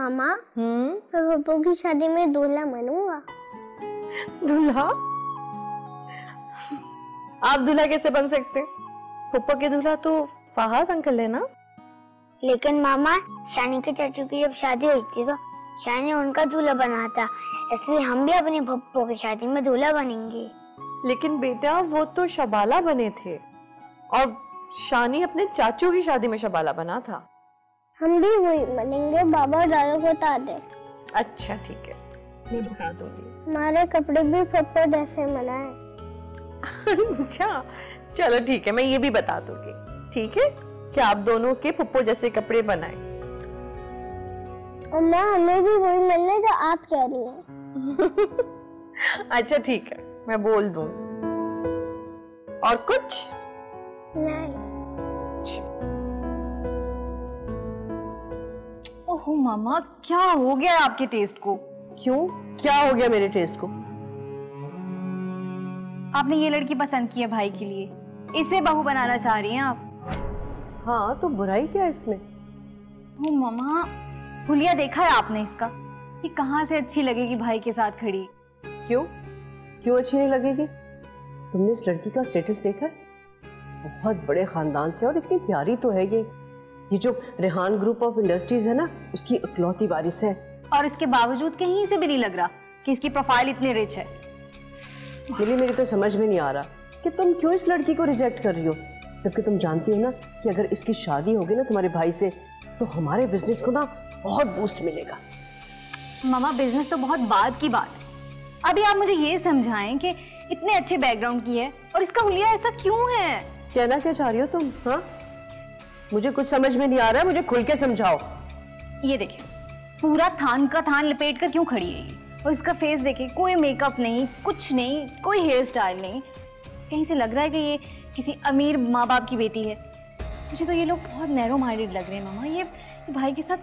मामा मैं पप्पू की शादी में दूल्हा बनूंगा। दूल्हा? आप दूल्हा कैसे बन सकते? पप्पू के दूल्हा तो फहाद अंकल है ना। लेकिन मामा शानी के चाचू की जब शादी हुई थी तो शानी उनका दूल्हा बना था, इसलिए हम भी अपने पप्पू की शादी में दूल्हा बनेंगे। लेकिन बेटा वो तो शबाला बने थे और शानी अपने चाचू की शादी में शबाला बना था। हम भी वही बनेंगे, बाबा और दादा को बता दे। अच्छा ठीक है, मैं बता दूंगी। हमारे कपड़े भी पप्पू जैसे बनाए। अच्छा चलो ठीक है, मैं ये भी बता दूंगी। ठीक है कि आप दोनों के पप्पू जैसे कपड़े बनाए। और माँ हमें भी वही मिलने जो आप कह रही हैं। अच्छा ठीक है, मैं बोल दूं। और कुछ नहीं। ओहो मामा, क्या हो गया आपके टेस्ट को? क्यों, क्या हो गया मेरे टेस्ट को? आपने ये लड़की पसंद की है भाई के लिए, इसे बहू बनाना चाह रही हैं आप? हाँ तो बुराई क्या है इसमें? ओ मामा, हुलिया देखा है आपने इसका? ये कहाँ से अच्छी लगेगी भाई के साथ खड़ी? क्यों क्यों अच्छी नहीं लगेगी? तुमने इस लड़की का स्टेटस देखा है? बहुत बड़े खानदान से और इतनी प्यारी तो है ये जो रेहान ग्रुप ऑफ इंडस्ट्रीज है ना, उसकी इकलौती वारिस है। और इसके बावजूद कहीं से भी नहीं लग रहा कि इसकी प्रोफाइल इतनी रिच है। मेरी तो समझ में नहीं आ रहा कि तुम क्यों इस लड़की को रिजेक्ट कर रही हो, जबकि तुम जानती हो ना कि अगर इसकी शादी होगी ना तुम्हारे भाई से तो हमारे बिजनेस को ना बहुत बूस्ट मिलेगा। मामा बिजनेस तो बहुत बाद की बात है, अभी आप मुझे ये समझाएं कि इतने अच्छे बैकग्राउंड की है और इसका हुलिया ऐसा क्यों है? कहना क्या चाह रही हो तुम? हाँ मुझे कुछ समझ में नहीं आ रहा है, मुझे खुल के समझाओ। ये देखिए, पूरा थान का थान लपेट कर क्यों खड़ी है ये, और इसका फेस देखिए, कोई मेकअप नहीं, कुछ नहीं, कोई हेयर स्टाइल नहीं। कहीं से लग रहा है कि ये किसी अमीर माँ बाप की बेटी है। मुझे तो ये लोग बहुत नैरो माइंडेड लग रहे हैं मामा, ये भाई के साथ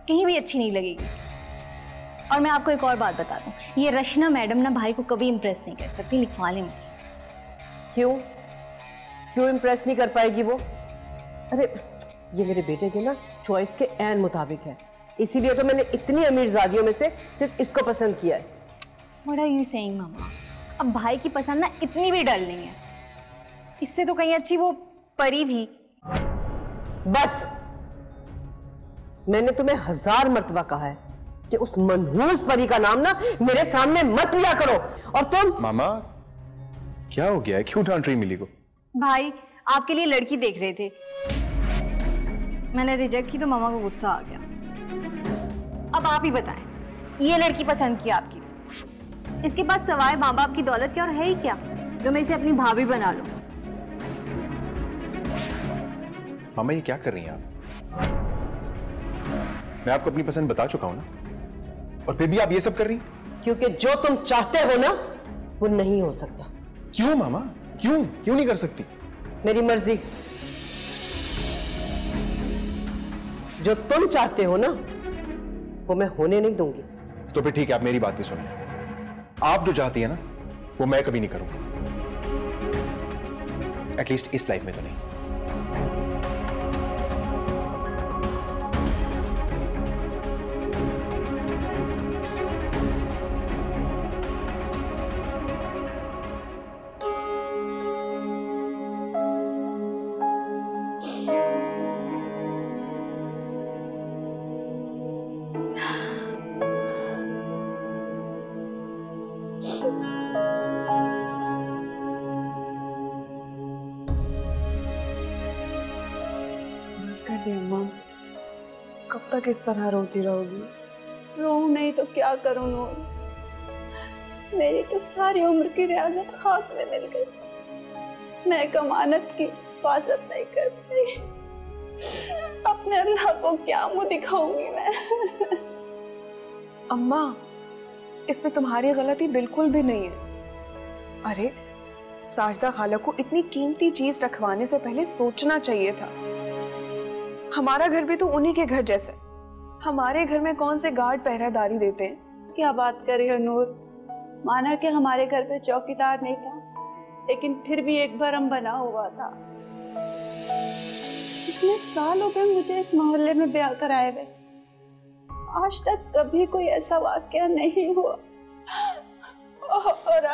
कहीं भी अच्छी नहीं लगेगी। और मैं आपको एक और बात बता दूं, ये रशना मैडम ना भाई को कभी इम्प्रेस नहीं कर सकती, लिखवा लें मुझसे। क्यों क्यों इम्प्रेस नहीं कर पाएगी वो? अरे ये मेरे बेटे के ना चॉइस के ऐन मुताबिक है, इसीलिए तो मैंने इतनी अमीरजादियों में से सिर्फ इसको पसंद किया है। What are you saying, मामा? अब भाई की पसंद ना इतनी भी डल नहीं है, इससे तो कहीं अच्छी वो परी थी। बस मैंने तुम्हें 1000 मर्तबा कहा है कि उस मनहूस परी का नाम ना मेरे सामने मत लिया करो। और तुम? मामा क्या हो गया है, क्यों डांट रही मिली को? भाई आपके लिए लड़की देख रहे थे, मैंने रिजेक्ट की तो मामा को गुस्सा आ गया। अब आप ही बताएं, ये लड़की पसंद की आपकी, इसके पास सवाए माँ बाप की दौलत के और है ही क्या जो मैं इसे अपनी भाभी बना लूं? मामा ये क्या कर रही हैं आप? मैं आपको अपनी पसंद बता चुका हूं ना, और फिर भी आप ये सब कर रही? क्योंकि जो तुम चाहते हो ना वो नहीं हो सकता। क्यों मामा, क्यों क्यों नहीं कर सकती? मेरी मर्जी, जो तुम चाहते हो ना वो मैं होने नहीं दूंगी। तो फिर ठीक है, आप मेरी बात भी सुनिए। आप जो चाहती है ना वो मैं कभी नहीं करूंगा, एटलीस्ट इस लाइफ में तो नहीं। बस कर दे अम्मा, कब तक इस तरह रोती रहोगी? रो नहीं तो क्या करूं नूर, मेरी तो सारी उम्र की रियाजत खाक में मिल गई। मैं एक अमानत की हिफाजत नहीं कर पाई, अपने अल्लाह को क्या मुंह दिखाऊंगी मैं? अम्मा इसमें तुम्हारी गलती बिल्कुल भी नहीं है। अरे साजदा खाला को इतनी कीमती चीज रखवाने से पहले सोचना चाहिए था। हमारा घर भी तो उन्हीं के घर जैसे, हमारे घर में कौन से गार्ड पहरेदारी देते हैं? क्या बात कर रही हो नूर, माना कि हमारे घर पे चौकीदार नहीं था, लेकिन फिर भी एक भरम बना हुआ था। इतने साल हो गए मुझे इस मोहल्ले में ब्याह कराए हुए, आज तक कभी कोई ऐसा वाकया नहीं हुआ। और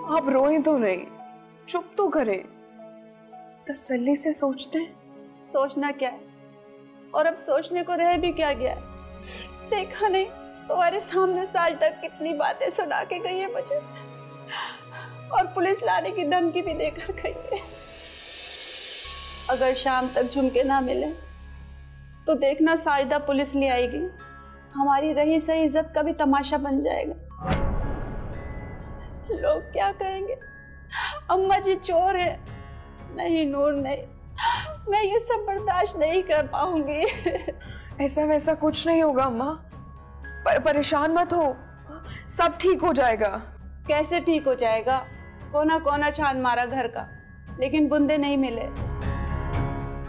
आप रोएं तो नहीं, चुप तो करें, तसल्ली से सोचते हैं। सोचना क्या है, और अब सोचने को रह भी क्या गया है। देखा नहीं तुम्हारे सामने साजदा कितनी बातें सुना के गई है मुझे, और पुलिस लाने की धमकी भी देकर गई है। अगर शाम तक झुमके ना मिले तो देखना साजदा पुलिस ले आएगी, हमारी रही सही इज्जत का भी तमाशा बन जाएगा। लोग क्या कहेंगे, अम्मा जी चोर है। नहीं नूर नहीं, मैं ये सब बर्दाश्त नहीं कर पाऊंगी। ऐसा वैसा कुछ नहीं होगा अम्मा, परेशान मत हो, सब ठीक हो जाएगा। कैसे ठीक हो जाएगा? कोना कोना छान मारा घर का, लेकिन बुंदे नहीं मिले।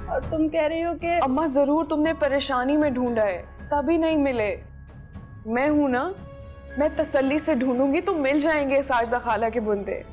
और तुम कह रही हो कि अम्मा जरूर तुमने परेशानी में ढूंढा है, तभी नहीं मिले। मैं हूं ना, मैं तसल्ली से ढूंढूंगी तो मिल जाएंगे साजदा खाला के बुंदे।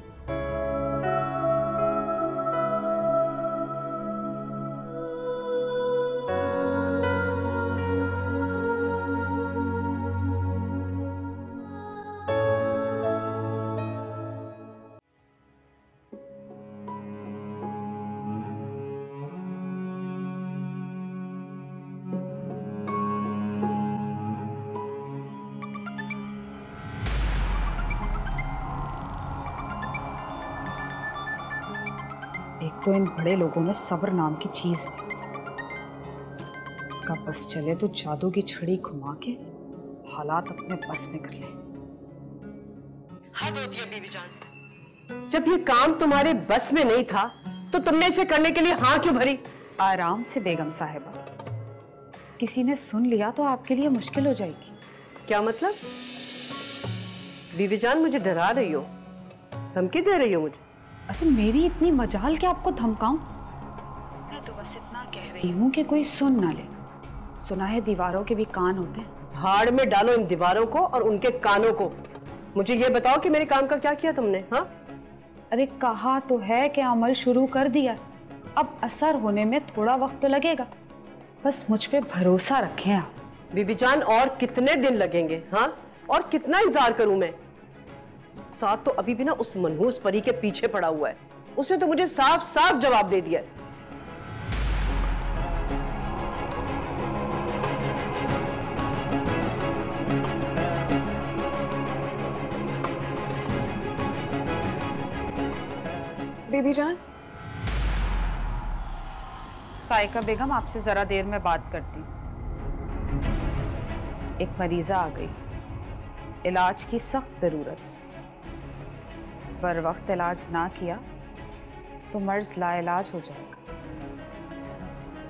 एक तो इन बड़े लोगों में सब्र नाम की चीज नहीं। कब बस चले तो जादू की छड़ी घुमा के हालात अपने बस में कर ले। हद होती है बीवी जान, जब ये काम तुम्हारे बस में नहीं था तो तुमने इसे करने के लिए हाँ क्यों भरी? आराम से बेगम साहिबा, किसी ने सुन लिया तो आपके लिए मुश्किल हो जाएगी। क्या मतलब? बीवी जान मुझे डरा रही हो, धमकी दे रही हो मुझे? अरे मेरी इतनी मजाल कि आपको धमकाऊं? मैं तो बस इतना कह रही हूँ कि कोई सुन ना ले। सुना है दीवारों के भी कान होते हैं। भाड़ में डालो इन दीवारों को और उनके कानों को। मुझे ये बताओ कि मेरे काम का क्या किया तुमने? हाँ, अरे कहा तो है कि अमल शुरू कर दिया, अब असर होने में थोड़ा वक्त तो लगेगा। बस मुझ पे भरोसा रखें आप। बीबी जान और कितने दिन लगेंगे? हाँ, और कितना इंतजार करूं मैं? साथ तो अभी भी ना उस मनहूस परी के पीछे पड़ा हुआ है। उसने तो मुझे साफ साफ जवाब दे दिया है। बीबी जान, साइका बेगम आपसे जरा देर में बात करती हूँ। एक मरीजा आ गई, इलाज की सख्त जरूरत है। पर वक्त इलाज ना किया तो मर्ज लाइलाज हो जाएगा।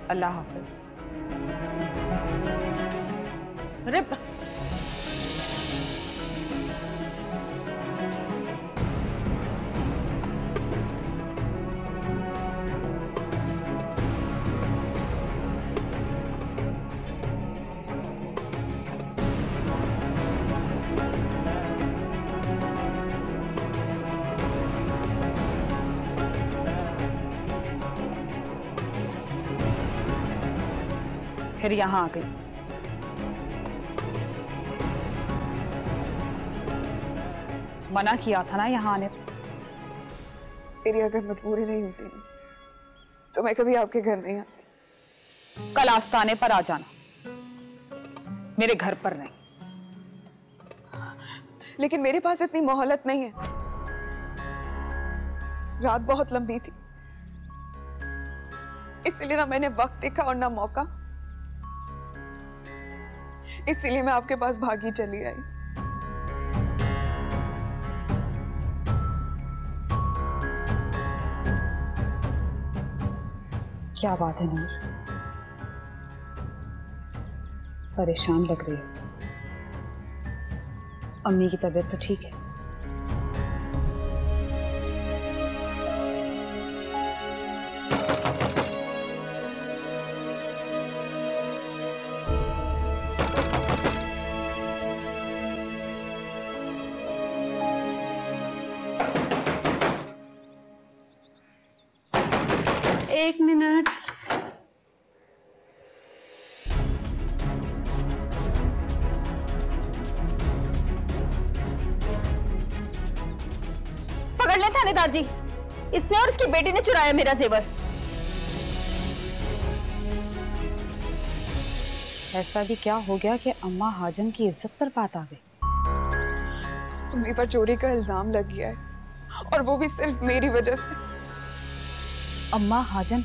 अल्लाह हाफिज। अरे फिर यहाँ आ गई। मना किया था ना यहाँ आने। मेरी अगर मजबूरी नहीं होती ना तो मैं कभी आपके घर नहीं आती। कल आस्ताने पर आ जाना, मेरे घर पर नहीं। लेकिन मेरे पास इतनी मोहलत नहीं है, रात बहुत लंबी थी, इसलिए ना मैंने वक्त देखा और ना मौका, इसीलिए मैं आपके पास भागी चली आई। क्या बात है नूर, परेशान लग रही है। अम्मी की तबीयत तो ठीक है? एक मिनट। पकड़ लें थानेदार जी, इसने और इसकी बेटी ने चुराया मेरा जेवर। ऐसा भी क्या हो गया कि अम्मा हाजन की इज्जत पर बात आ गई? अम्मी पर चोरी का इल्जाम लग गया है और वो भी सिर्फ मेरी वजह से। अम्मा हाजन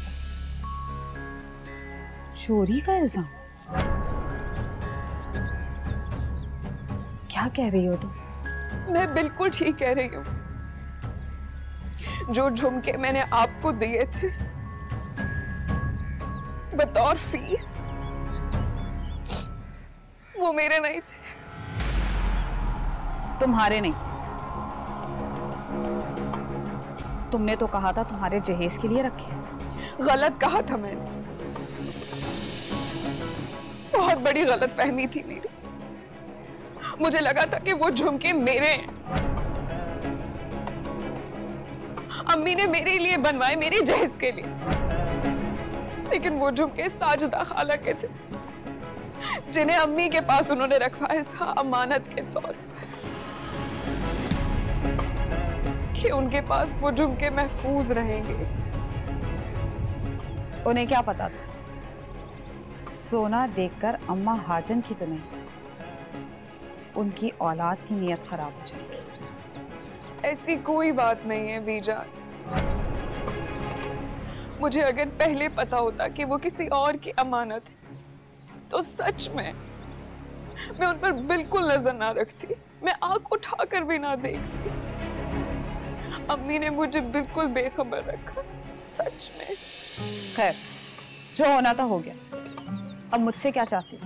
चोरी का इल्जाम? क्या कह रही हो तुम? मैं बिल्कुल ठीक कह रही हूँ। जो झुमके मैंने आपको दिए थे बतौर फीस, वो मेरे नहीं थे। तुम्हारे नहीं थे। तुमने तो कहा था तुम्हारे जहेज के लिए रखे। गलत कहा था मैंने, बहुत बड़ी गलत फहमी थी मेरी। मुझे लगा था कि वो झुमके मेरे हैं। अम्मी ने मेरे लिए बनवाए, मेरे जहेज के लिए, लेकिन वो झुमके साजिदा खाला के थे, जिन्हें अम्मी के पास उन्होंने रखवाया था अमानत के तौर पर, कि उनके पास वो झुमके महफूज रहेंगे। उन्हें क्या पता था सोना देखकर अम्मा हाजन की तो नहीं, उनकी औलाद की नीयत खराब हो जाएगी। ऐसी कोई बात नहीं है बीजान। मुझे अगर पहले पता होता कि वो किसी और की अमानत है, तो सच में मैं उन पर बिल्कुल नजर ना रखती, मैं आंख उठाकर भी ना देखती। अम्मी ने मुझे बिल्कुल बेखबर रखा, सच में। खैर, जो होना था हो गया। अब मुझसे क्या चाहती हो?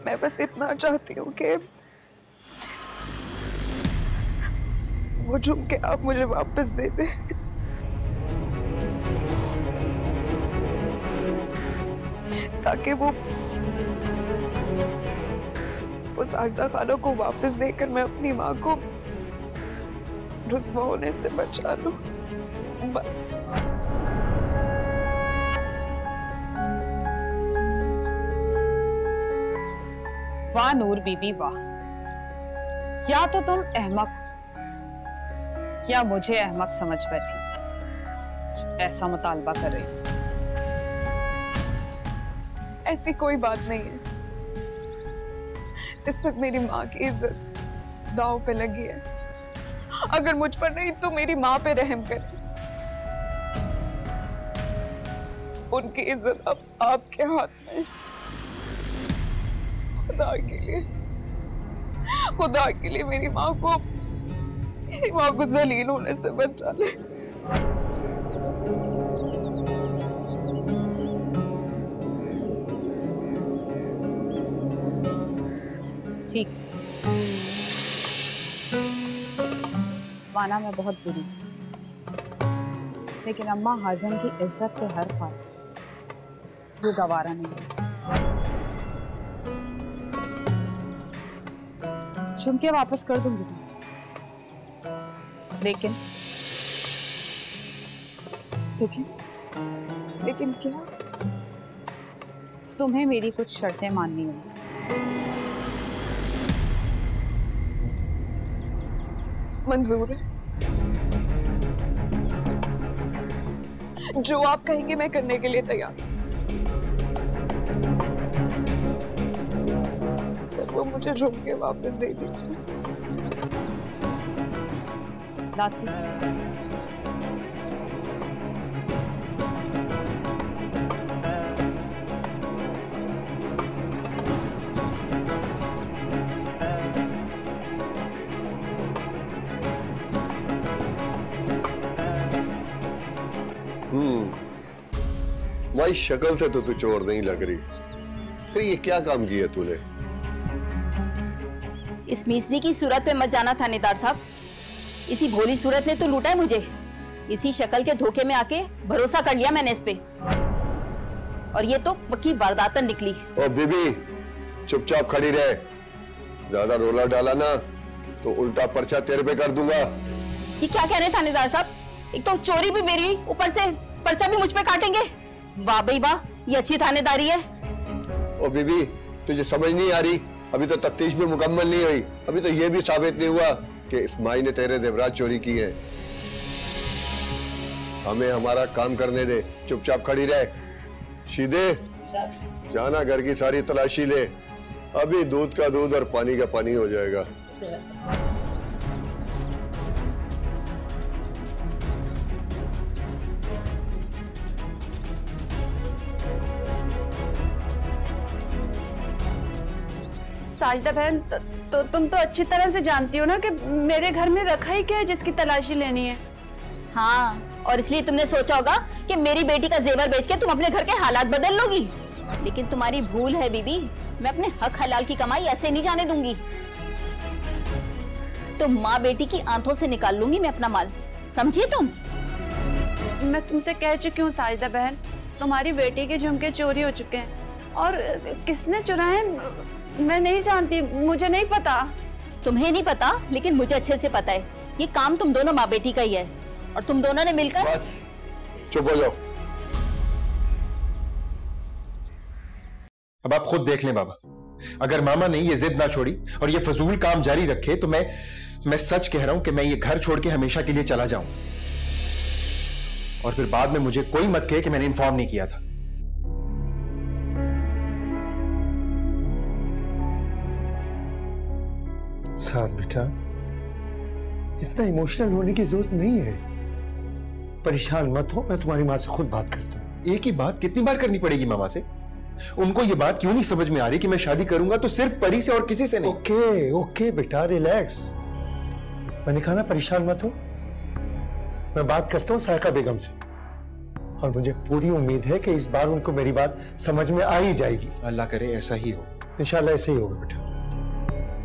मैं बस इतना चाहती हूँ कि वो झुमके आप मुझे वापस दे दे। ताकि वो साजिदा खाला को वापस देकर मैं अपनी माँ को रुस्वा होने से बचा लूं, बस। वाह नूर बीबी वाह, या तो तुम अहमक या मुझे अहमक समझ बैठी, ऐसा मुतालबा कर रही। ऐसी कोई बात नहीं है। इस वक्त मेरी माँ की इज्जत दांव पे लगी है। अगर मुझ पर नहीं तो मेरी माँ पे रहम करें। उनकी इज्जत अब आपके हाथ में। खुदा के लिए मेरी माँ को जलील होने से बचा ले। ठीक, माना मैं बहुत बुरी, लेकिन अम्मा हाजन की इज्जत पे हर फायदा ये गवारा नहीं मुझे। झुमके वापस कर दूंगी तुम, लेकिन क्या? तुम्हें मेरी कुछ शर्तें माननी होंगी। मंजूर है। जो आप कहेंगे मैं करने के लिए तैयार। सिर्फ वो मुझे झुमके वापस दे दीजिए। लाती। माई शक्ल से तो तू चोर नहीं लग रही, फिर ये क्या काम किया तूने? इस मीसनी की सूरत पे मत जाना थानेदार साहब। इसी भोली सूरत ने तो लूटा है मुझे। इसी शक्ल के धोखे में आके भरोसा कर लिया मैंने इस पे, और ये तो पक्की वारदातन निकली। ओ बीबी, चुपचाप खड़ी रहे। ज्यादा रोला डाला ना तो उल्टा पर्चा तेरे पे कर दूंगा। ये क्या कह रहे हैं थानेदार साहब? एक तो चोरी भी मेरी, ऊपर से पर्चा भी मुझ पे काटेंगे। वाह भाई वाह, ये अच्छी थानेदारी है। ओ बीबी, तुझे समझ नहीं आ रही? अभी तो तफ्तीश भी मुकम्मल नहीं हुई। अभी तो ये भी साबित नहीं हुआ कि इस्माइल ने तेरे जेवरात चोरी की है। हमें हमारा काम करने दे, चुपचाप खड़ी रहे। शीदे जाना घर की सारी तलाशी ले, अभी दूध का दूध और पानी का पानी हो जाएगा। साजिदा बहन, तो तुम तो अच्छी तरह से जानती हो ना कि मेरे घर में रखा ही क्या है जिसकी तलाशी लेनी है। हाँ, और इसलिए तुमने सोचा होगा कि मेरी बेटी का जेवर बेच के तुम अपने घर के हालात बदल लोगी। लेकिन तुम्हारी भूल है बीबी, मैं अपने हक हलाल की कमाई ऐसे नहीं जाने दूंगी। तो माँ बेटी की आंखों से निकाल लूंगी मैं अपना माल, समझी तुम? मैं तुमसे कह चुकी हूँ साजिदा बहन, तुम्हारी बेटी के झुमके चोरी हो चुके हैं और किसने चुराए मैं नहीं जानती, मुझे नहीं पता। तुम्हें नहीं पता, लेकिन मुझे अच्छे से पता है। ये काम तुम दोनों माँ बेटी का ही है और तुम दोनों ने मिलकर। बस चुप हो जाओ। अब आप खुद देख लें बाबा, अगर मामा ने ये जिद ना छोड़ी और ये फजूल काम जारी रखे तो मैं सच कह रहा हूं कि मैं ये घर छोड़ के हमेशा के लिए चला जाऊं। और फिर बाद में मुझे कोई मत कहे कि मैंने इन्फॉर्म नहीं किया था। साथ बेटा, इतना इमोशनल होने की जरूरत नहीं है। परेशान मत हो, मैं तुम्हारी माँ से खुद बात करता हूँ। एक ही बात कितनी बार करनी पड़ेगी मामा से? उनको ये बात क्यों नहीं समझ में आ रही कि मैं शादी करूंगा तो सिर्फ परी से और किसी से नहीं। ओके ओके बेटा, रिलैक्स। मैंने कहा ना परेशान मत हो। मैं बात करता हूँ सायका बेगम से और मुझे पूरी उम्मीद है कि इस बार उनको मेरी बात समझ में आ ही जाएगी। अल्लाह करे ऐसा ही हो। इंशाल्लाह ऐसे ही होगा बेटा।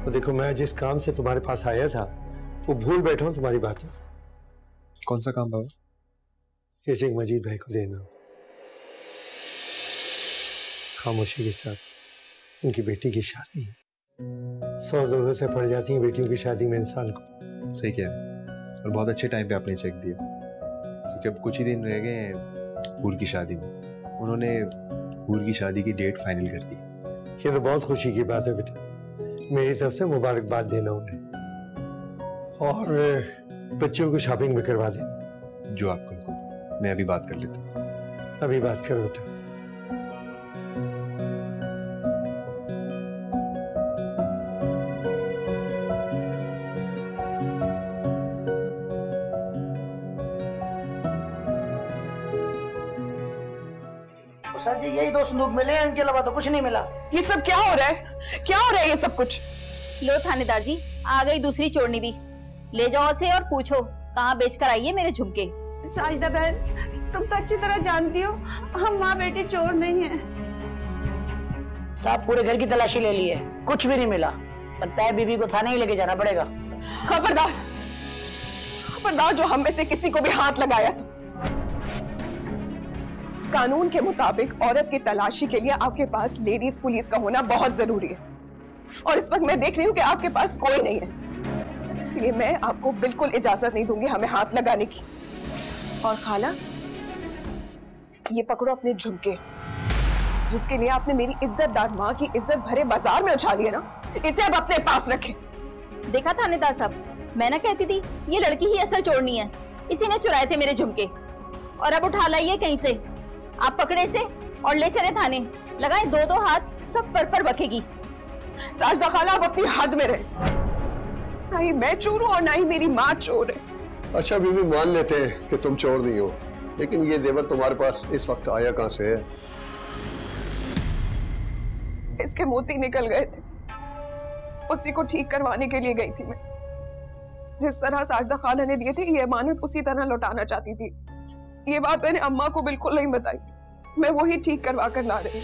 तो देखो, मैं जिस काम से तुम्हारे पास आया था वो भूल बैठा हूँ तुम्हारी बातें। कौन सा काम बाबा? ये चेक मजीद भाई को देना। खामोशी के साथ उनकी बेटी की शादी है। 100 जरूरतें पड़ जाती हैं बेटियों की शादी में इंसान को। सही कह रहे हैं, और बहुत अच्छे टाइम पे आपने चेक दिया, क्योंकि अब कुछ ही दिन रह गए हैं हूर की शादी में। उन्होंने हूर की शादी की डेट फाइनल कर दी। ये तो बहुत खुशी की बात है बेटा, मेरी तरफ से मुबारकबाद देना उन्हें और बच्चों को शॉपिंग भी करवा देना। जो आप कहो, मैं अभी बात कर लेता हूँ। अभी बात करो बेटा। सर जी, यही 2 संदूक मिले हैं, इनके अलावा तो कुछ नहीं मिला। ये सब क्या हो रहा है? क्या हो रहा है ये सब कुछ? लो थानेदार जी, आ गई दूसरी चोरनी भी। ले जाओ उसे और पूछो कहाँ बेच कर आई है मेरे झुमके। साजिदा बहन, तुम तो अच्छी तरह जानती हो हम माँ बेटी चोर नहीं है। साहब पूरे घर की तलाशी ले ली है, कुछ भी नहीं मिला। लगता है बीबी को थाने ही लेके जाना पड़ेगा। खबरदार, खबरदार जो हम में से किसी को भी हाथ लगाया तो। कानून के मुताबिक औरत की तलाशी के लिए आपके पास लेडीज पुलिस का होना बहुत जरूरी है, और इस वक्त मैं देख रही हूँ कि आपके पास कोई नहीं है। इसलिए मैं आपको बिल्कुल इजाजत नहीं दूंगी हमें हाथ लगाने की। और खाला, ये पकड़ो अपने झुमके, जिसके लिए आपने मेरी इज्जतदार माँ की इज्जत भरे बाजार में उछाली है ना, इसे अब अपने पास रखें। देखा थानेदार साहब, मैं ना कहती थी ये लड़की ही असल चोरनी है। इसी ने चुराए थे मेरे झुमके और अब उठा लाइए कहीं से। आप पकड़े से और ले चले थाने, लगाए 2-2 हाथ, सब पर बकेगी। साजिदा खाला, आप अपनी हद में रहे। ना ही मैं चोर हूं और ना ही मेरी माँ चोर है। अच्छा बीबी, मान लेते हैं कि तुम चोर नहीं हो, लेकिन ये जेवर तुम्हारे पास इस वक्त आया कहां से है? इसके मोती निकल गए थे, उसी को ठीक करवाने के लिए गई थी मैं। जिस तरह साजिदा खाला ने दिए थे ये अमानत उसी तरह लौटाना चाहती थी। ये बात मैंने अम्मा को बिल्कुल नहीं बताई, मैं वही ठीक करवा कर ला रही।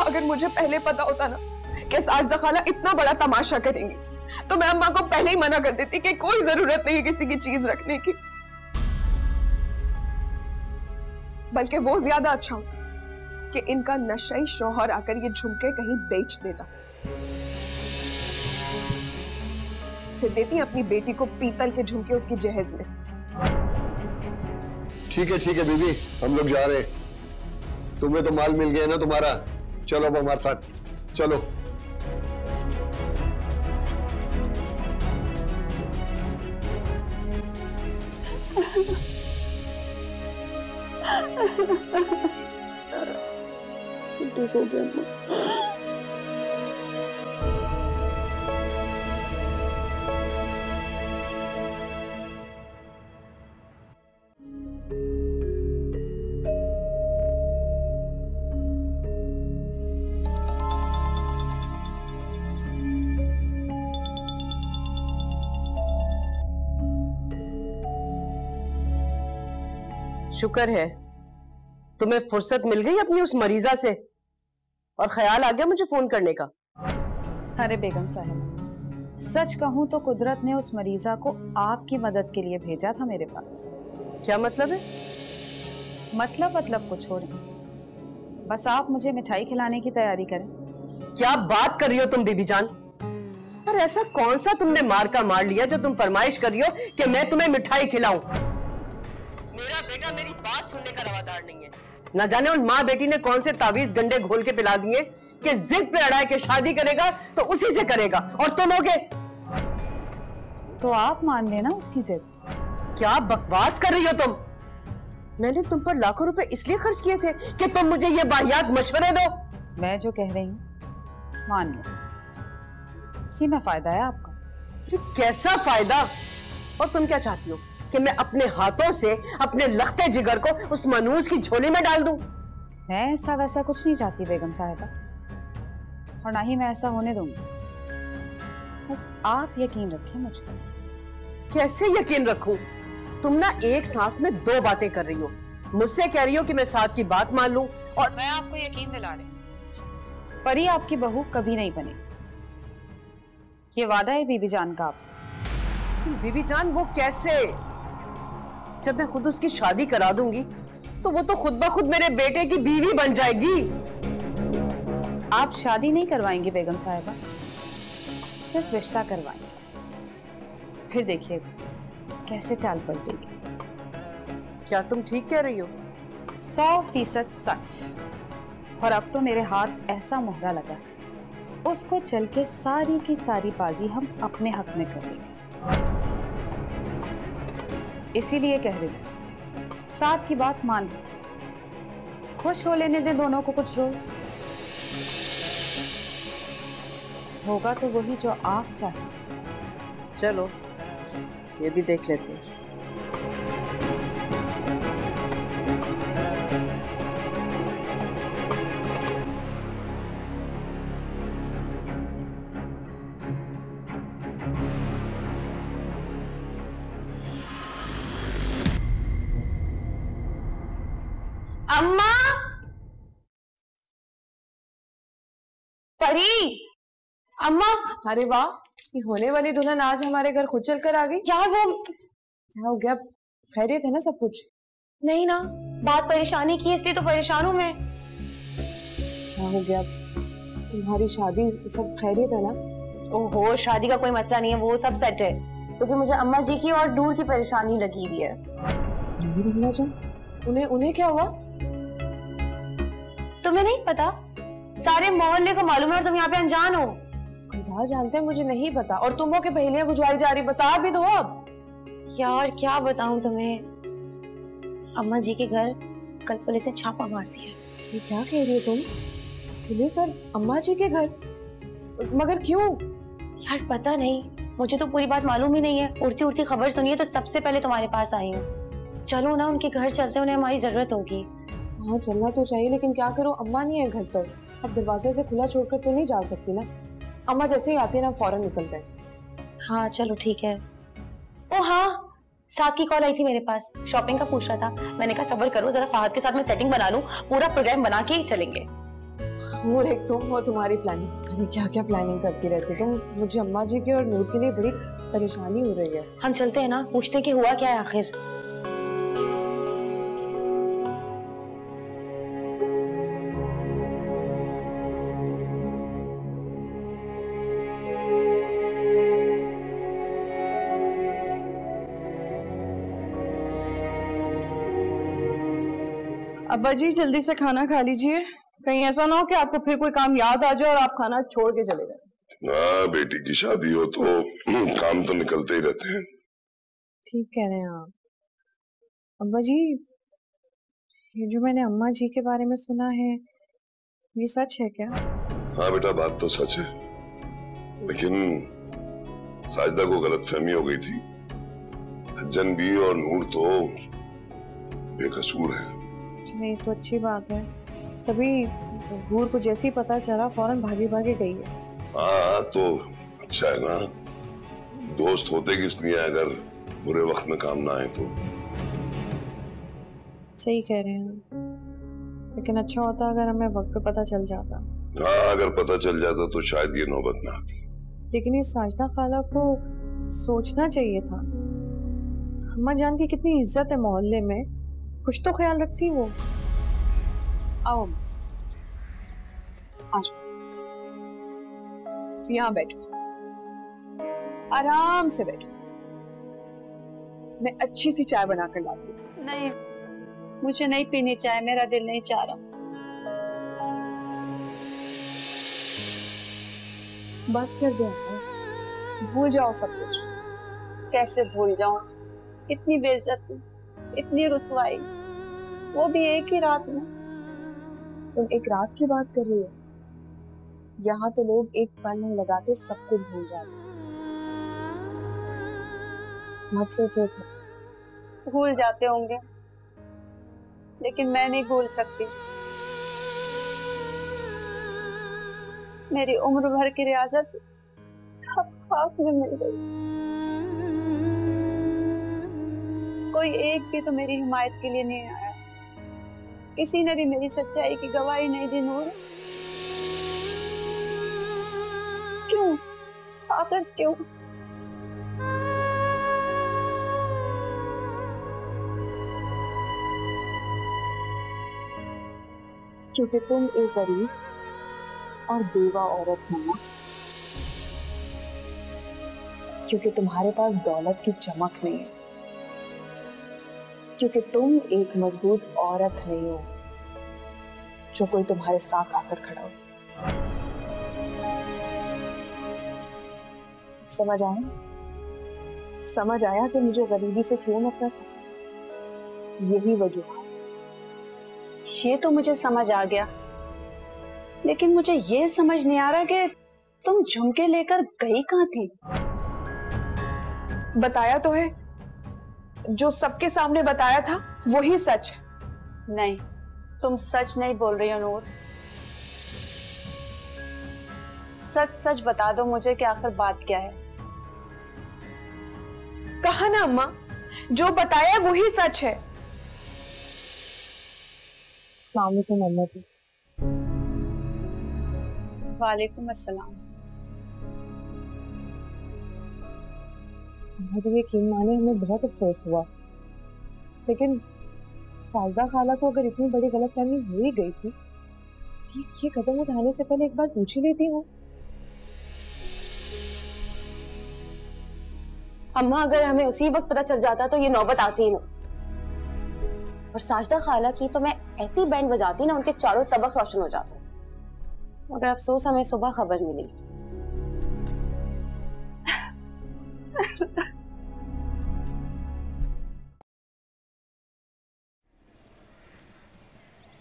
अगर मुझे पहले पता होता ना कि साजिदा खाला इतना बड़ा तमाशा करेंगी, तो मैं अम्मा को पहले ही मना कर देती कि कोई जरूरत नहीं किसी की चीज रखने की। बल्कि वो ज्यादा अच्छा होता कि इनका नशई शौहर आकर ये झुमके कहीं बेच देता, फिर देती अपनी बेटी को पीतल के झुमके उसकी जहेज में। ठीक है बीबी, हम लोग जा रहे हैं। तुम्हें तो माल मिल गया ना तुम्हारा, चलो अब हमारे साथ चलो। ठीक हो गया अम्मा। शुक्र है तुम्हें फुर्सत मिल गई अपनी उस मरीजा से और ख्याल आ गया मुझे फोन करने का। अरे बेगम साहिबा, सच कहूं तो कुदरत ने उस मरीजा को आपकी मदद के लिए भेजा था मेरे पास। क्या मतलब है? मतलब को छोड़ें, बस आप मुझे मिठाई खिलाने की तैयारी करें। क्या बात कर रही हो तुम बीबी जान? पर ऐसा कौन सा तुमने मार का मार लिया जो तुम फरमाइश कर रही हो कि मैं तुम्हें मिठाई खिलाऊं? मेरा बेटा मेरी बात सुनने का रवादार नहीं है। न जाने उन माँ बेटी ने कौन से तावीज गंडे घोल के पिला दिए कि जिद पे अड़ा है कि शादी करेगा तो उसी से करेगा, और तुम होगे तो आप मान लेना उसकी जिद। क्या बकवास कर रही हो तुम? मैंने तुम पर लाखों रुपए इसलिए खर्च किए थे कि तुम मुझे ये वाहियात मशवरे दो। मैं जो कह रही हूँ मान लो, इसी में फायदा है आपका। अरे कैसा फायदा? और तुम क्या चाहती हो कि मैं अपने हाथों से अपने लखते जिगर को उस मनूस की झोली में डाल दूं? मैं ऐसा वैसा कुछ नहीं चाहती बेगम साहिबा, और ना ही मैं ऐसा होने दूंगी। बस आप यकीन रखें मुझ पर। कैसे यकीन रखूं? तुम ना एक सांस में दो बातें कर रही हो। मुझसे कह रही हो कि मैं साथ की बात मान लूं, और मैं आपको यकीन दिला रही हूं, परी आपकी बहू कभी नहीं बनेगी। ये वादा है बीबी जान का आपसे। बीबी जान वो कैसे? जब मैं खुद उसकी शादी करा दूंगी तो वो तो खुद ब खुद मेरे बेटे की बीवी बन जाएगी। आप शादी नहीं करवाएंगी बेगम साहिबा, सिर्फ रिश्ता करवाएंगे। फिर देखिएगा कैसे चाल पलटेगी। क्या तुम ठीक कह रही हो? 100% सच। और अब तो मेरे हाथ ऐसा मोहरा लगा है, उसको चल के सारी की सारी बाजी हम अपने हक में कर लेंगे। इसीलिए कह रही हूं, साथ की बात मान लो, खुश हो लेने दे दोनों को कुछ रोज। होगा तो वही जो आप चाहें। चलो ये भी देख लेते हैं। अम्मा, परी, अम्मा। अरे वाह, ये होने वाली दुल्हन आज हमारे घर खुद चल कर आ गई। यार वो क्या हो गया? खैरियत है ना सब कुछ? नहीं ना, बात परेशानी की इसलिए तो परेशान हूँ मैं। क्या हो गया? तुम्हारी शादी सब खैरियत है ना? ओहो, शादी का कोई मसला नहीं है, वो सब सेट है। क्योंकि मुझे अम्मा जी की और दूर की परेशानी लगी हुई है। अम्मा जान, उन्हें क्या हुआ? तुम्हें नहीं पता? सारे मोहल्ले को मालूम है और तुम यहाँ पे अनजान हो। खुदा जानते हैं मुझे नहीं पता, और तुम हो के पहेलियां बुझवाई जा रही। बता भी दो अब। यार क्या बताऊं तुम्हें, अम्मा जी के घर कल पुलिस ने छापा मार दिया। ये क्या कह रही हो तुम? पुलिस और अम्मा जी के घर? मगर क्यों? यार पता नहीं, मुझे तो पूरी बात मालूम ही नहीं है। उड़ती उड़ती खबर सुनी है तो सबसे पहले तुम्हारे पास आई हूँ। चलो ना, उनके घर चलते, उन्हें हमारी जरूरत होगी। हाँ चलना तो चाहिए, लेकिन क्या करो, अम्मा नहीं है घर पर। अब दरवाजे से खुला छोड़कर तो नहीं जा सकती ना। अम्मा जैसे ही आती है ना, फौरन निकलते हैं। हाँ चलो ठीक है। ओ हाँ, साथ की कॉल आई थी मेरे पास, शॉपिंग का पूछ रहा था। मैंने कहा सब्र करो जरा, फहद के साथ मैं सेटिंग बना लूं, पूरा प्रोग्राम बना के ही चलेंगे। और एक तुम और तुम्हारी प्लानिंग, अरे क्या क्या प्लानिंग करती रहती तुम। मुझे अम्मा जी के और नूर के लिए बड़ी परेशानी हो रही है। हम चलते हैं ना, पूछते कि हुआ क्या है आखिर। अब्बा जी जल्दी से खाना खा लीजिए, कहीं ऐसा ना हो कि आपको फिर कोई काम याद आ जाए और आप खाना छोड़ के चले जाए। हाँ, बेटी की शादी हो तो काम तो निकलते ही रहते हैं। ठीक कह रहे हैं आप। अब्बा जी, ये जो मैंने अम्मा जी के बारे में सुना है, ये सच है क्या? हाँ बेटा, बात तो सच है, लेकिन साजिदा को गलतफहमी हो गई थी। हज्जन भी और नूर तो बेकसूर है। नहीं तो अच्छी बात है, तभी नूर को जैसे ही पता चला फौरन भागी भागी गई है। हाँ तो अच्छा है ना, दोस्त होते किस लिए अगर बुरे वक्त में काम ना आए तो। सही कह रहे हैं, लेकिन अच्छा होता अगर हमें वक्त पे पता चल जाता। हाँ, अगर पता चल जाता तो शायद ये नौबत ना आती। लेकिन इस साजिदा खाला को सोचना चाहिए था। अम्मा जान की कितनी इज्जत है मोहल्ले में, कुछ तो ख्याल रखती वो। आओ आ जाओ, यहाँ बैठो, आराम से बैठो, मैं अच्छी सी चाय बनाकर लाती हूँ। नहीं, मुझे नहीं पीनी चाय, मेरा दिल नहीं चाह रहा। बस कर दे, भूल जाओ सब कुछ। कैसे भूल जाऊं? इतनी बेइज्जती, इतनी रुसवाई, वो भी एक ही रात में। तुम एक रात की बात कर रही हो? यहाँ तो लोग एक पल नहीं लगाते सब कुछ भूल जाते। मत सोचो। भूल जाते होंगे, लेकिन मैं नहीं भूल सकती। मेरी उम्र भर की रियाजत अब खाक में मिल गई। कोई एक भी तो मेरी हिमायत के लिए नहीं आया, किसी ने भी मेरी सच्चाई की गवाही नहीं दी। नूर, क्यों? आखिर क्यों? क्योंकि तुम एक गरीब और बेवा औरत हो ना, क्योंकि तुम्हारे पास दौलत की चमक नहीं है, क्योंकि तुम एक मजबूत औरत नहीं हो जो कोई तुम्हारे साथ आकर खड़ा हो। समझ आया? समझ आया कि मुझे गरीबी से क्यों नफरत है? यही वजह। ये तो मुझे समझ आ गया, लेकिन मुझे ये समझ नहीं आ रहा कि तुम झुमके लेकर गई कहाँ थी? बताया तो है, जो सबके सामने बताया था वही सच है। नहीं, तुम सच नहीं बोल रही हो नूर। सच सच बता दो मुझे कि आखिर बात क्या है। कहा ना अम्मा, जो बताया वही सच है। अस्सलाम वालेकुम अम्मा जी। वालेकुम अस्सलाम। मुझे यकीन माने, हमें बहुत अफसोस हुआ, लेकिन साजिदा खाला को अगर इतनी बड़ी गलतफहमी हो ही गई थी, ये कदम उठाने से पहले एक बार पूछ ही लेती हूँ। अम्मा, अगर हमें उसी वक्त पता चल जाता तो ये नौबत आती ही ना। और साजिदा खाला की तो मैं ऐसी बैंड बजाती ना, उनके चारों तबक रोशन हो जाते। मगर अफसोस हमें सुबह खबर मिली।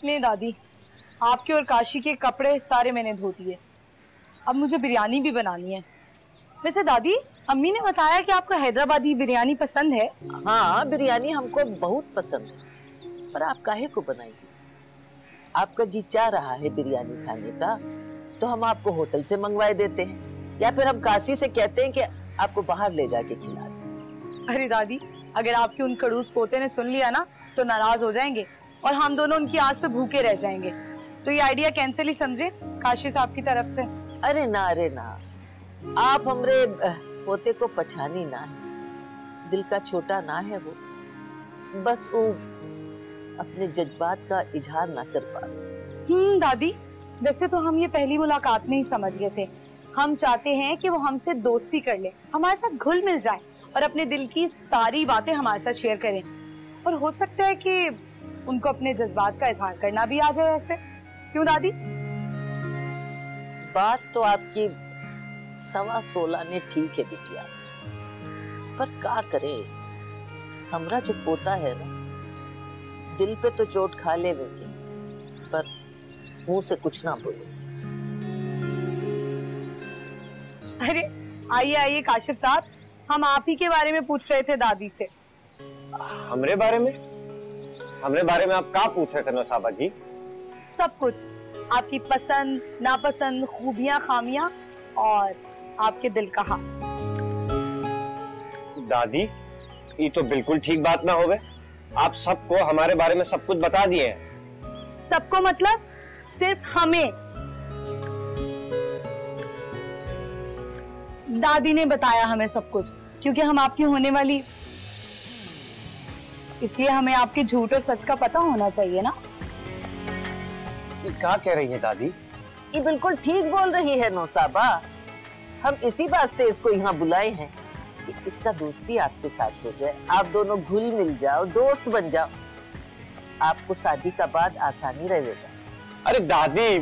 ले दादी, आपके और काशी के कपड़े सारे मैंने धो दिए। अब मुझे बिरयानी भी बनानी है। वैसे दादी, अम्मी ने बताया कि आपको हैदराबादी बिरयानी पसंद है। हाँ, बिरयानी हमको बहुत पसंद है, पर आप काहे को बनाएंगे? आपका जी चाह रहा है बिरयानी खाने का तो हम आपको होटल से मंगवाए देते हैं, या फिर हम काशी से कहते हैं कि आपको बाहर ले जाके खिला दें। अरे दादी, अगर आपके उन खड़ूस पोते ने सुन लिया ना तो नाराज हो जाएंगे और हम दोनों उनकी आस पे भूखे रह जाएंगे। तो ये आइडिया कैंसिल ही समझे काशी साहब की तरफ से। अरे ना, आप हमरे पोते को पछानी ना है, दिल का छोटा ना है वो, बस वो अपने जज्बात का इजहार ना कर पा रहे। दादी, वैसे तो हम ये पहली मुलाकात में ही समझ गए थे। हम चाहते हैं कि वो हमसे दोस्ती कर ले, हमारे साथ घुल मिल जाए और अपने दिल की सारी बातें हमारे साथ शेयर करें। और हो सकता है कि उनको अपने जज्बात का इजहार करना भी आ जाए ऐसे। क्यों दादी? बात तो आपकी 16.25 ने ठीक है बिटिया, पर क्या करें, हमरा जो पोता है ना दिल पे तो चोट खा लेंगे, पर मुंह से कुछ ना बोले। अरे आइए आइए काशिफ साहब, हम आप ही के बारे में पूछ रहे थे दादी से। हमरे बारे में? हमरे बारे में आप क्या पूछ रहे थे नौसाबा जी? सब कुछ, आपकी पसंद नापसंद, खूबियां खामियां और आपके दिल का हाल। दादी, ये तो बिल्कुल ठीक बात ना होवे। आप सबको हमारे बारे में सब कुछ बता दिए हैं। सबको मतलब सिर्फ हमें। दादी ने बताया हमें सब कुछ, क्योंकि हम आपकी होने वाली, इसलिए हमें आपके झूठ और सच का पता होना चाहिए ना। ये क्या कह रही है दादी? ये बिल्कुल ठीक बोल रही है नौसाबा। हम इसी वास्ते इसको यहाँ बुलाए हैं कि इसका दोस्ती आपके साथ हो जाए, आप दोनों घुल मिल जाओ, दोस्त बन जाओ, आपको शादी का बाद आसानी रहेगा। अरे दादी,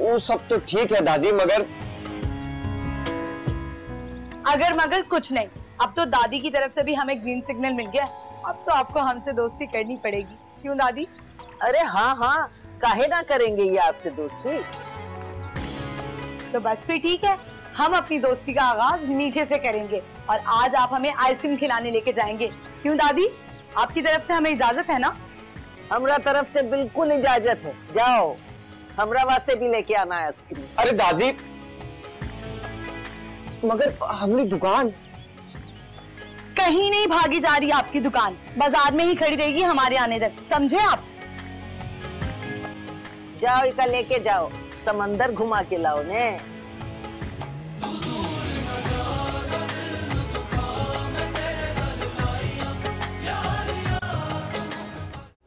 वो सब तो ठीक है दादी, मगर अगर मगर कुछ नहीं। अब तो दादी की तरफ से भी हमें ग्रीन सिग्नल मिल गया, अब तो आपको हमसे दोस्ती करनी पड़ेगी, क्यों दादी? अरे हाँ हाँ, काहे ना करेंगे ये आपसे दोस्ती। तो बस फिर ठीक है, हम अपनी दोस्ती का आगाज मीठे से करेंगे और आज आप हमें आइसक्रीम खिलाने लेके जाएंगे, क्यों दादी? आपकी तरफ से हमें इजाजत है ना? हमरा तरफ से बिल्कुल इजाजत है, जाओ, हमरा वास्ते भी लेके आना है आइसक्रीम। अरे दादी, मगर हमारी दुकान कहीं नहीं भागी जा रही, आपकी दुकान बाजार में ही खड़ी रहेगी हमारे आने तक, समझे आप? जाओ, इका लेके जाओ, समंदर घुमा के लाओ ने।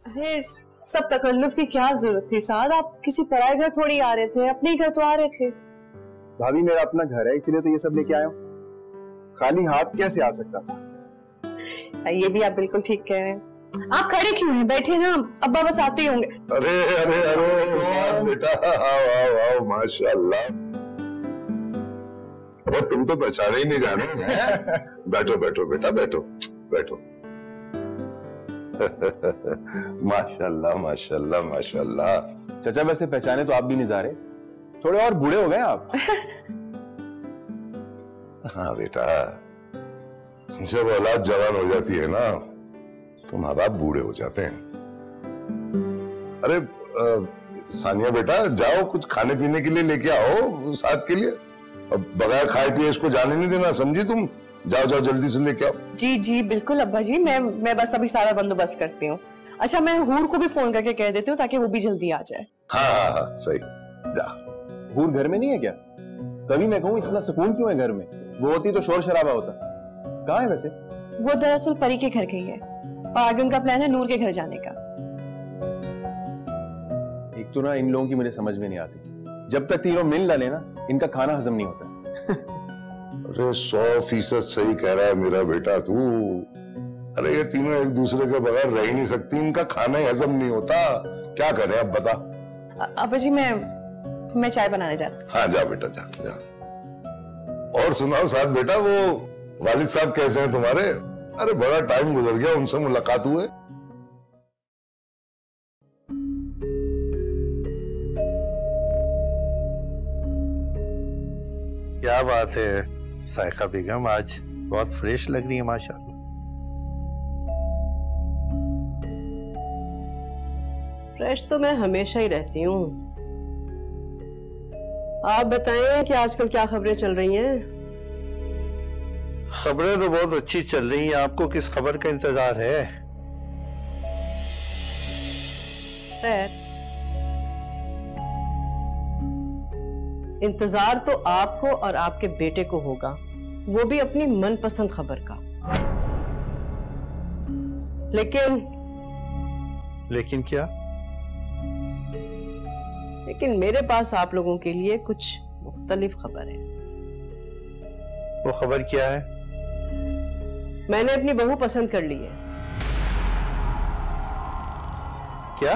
अरे सब तकल्लुफ की क्या जरूरत थी साद? आप किसी पराए घर थोड़ी आ रहे थे, अपने घर तो आ रहे थे। भाभी, मेरा अपना घर है, इसीलिए तो ये सब लेके आया हूँ। खाली हाथ कैसे आ सकता था? ये भी आप बिल्कुल ठीक कह रहे हैं। आप खड़े क्यों हैं? बैठे ना, अब्बा बस आते ही होंगे। अरे अरे अरे साथ बेटा, आओ आओ आओ, माशाल्लाह। अब तुम तो पहचाने ही नहीं जाने। बैठो बैठो बेटा, बैठो बैठो। माशाल्लाह माशाल्लाह माशाल्लाह। चाचा, वैसे पहचाने तो आप भी नहीं जा रहे, थोड़े और बूढ़े हो गए आप। हाँ बेटा, जब औलाद जवान हो जाती है ना तो माँ बाप बूढ़े हो जाते हैं। अरे सानिया बेटा, जाओ कुछ खाने पीने के लिए लेके आओ साथ के लिए। अब बगैर खाए पिए इसको जाने नहीं देना, समझी तुम? जाओ जाओ जल्दी से लेके आओ। जी जी बिल्कुल अब्बा जी, मैं बस अभी सारा बंदोबस्त करती हूँ। अच्छा, मैं हूर को भी फोन करके कह देती हूँ ताकि वो भी जल्दी आ जाए। हाँ हाँ हाँ सही, जा। हूर घर में नहीं है क्या? तभी मैं कहूँ इतना सुकून क्यों है घर में? वो होती तो शोर शराबा होता। कहाँ है वैसे? वो दरअसल परी के घर गई है और आगे उनका प्लान है नूर के घर जाने का। एक तो ना इन लोगों की मुझे समझ में नहीं आती, जब तक तीनों मिल ना लेना इनका खाना हजम नहीं होता। अरे 100% सही कह रहा है मेरा बेटा तू। अरे ये तीनों एक दूसरे के बगैर रह ही नहीं सकती, इनका खाना ही हजम नहीं होता। क्या करें अब बता? अब्बा जी मैं चाय बनाने जाती। हाँ जा बेटा, जा जा। और सुनाओ साथ बेटा, वो वालिद साहब कैसे हैं तुम्हारे? अरे बड़ा टाइम गुजर गया उनसे मुलाकात हुए। क्या बात है साइका बेगम, आज बहुत फ्रेश लग रही है माशाल्लाह। फ्रेश तो मैं हमेशा ही रहती हूँ। आप बताएं कि आजकल क्या खबरें चल रही हैं? खबरें तो बहुत अच्छी चल रही हैं, आपको किस खबर का इंतजार है? खैर, इंतजार तो आपको और आपके बेटे को होगा, वो भी अपनी मनपसंद खबर का। लेकिन क्या? लेकिन मेरे पास आप लोगों के लिए कुछ मुख्तलिफ खबर है। वो खबर क्या है? मैंने अपनी बहू पसंद कर ली है। क्या?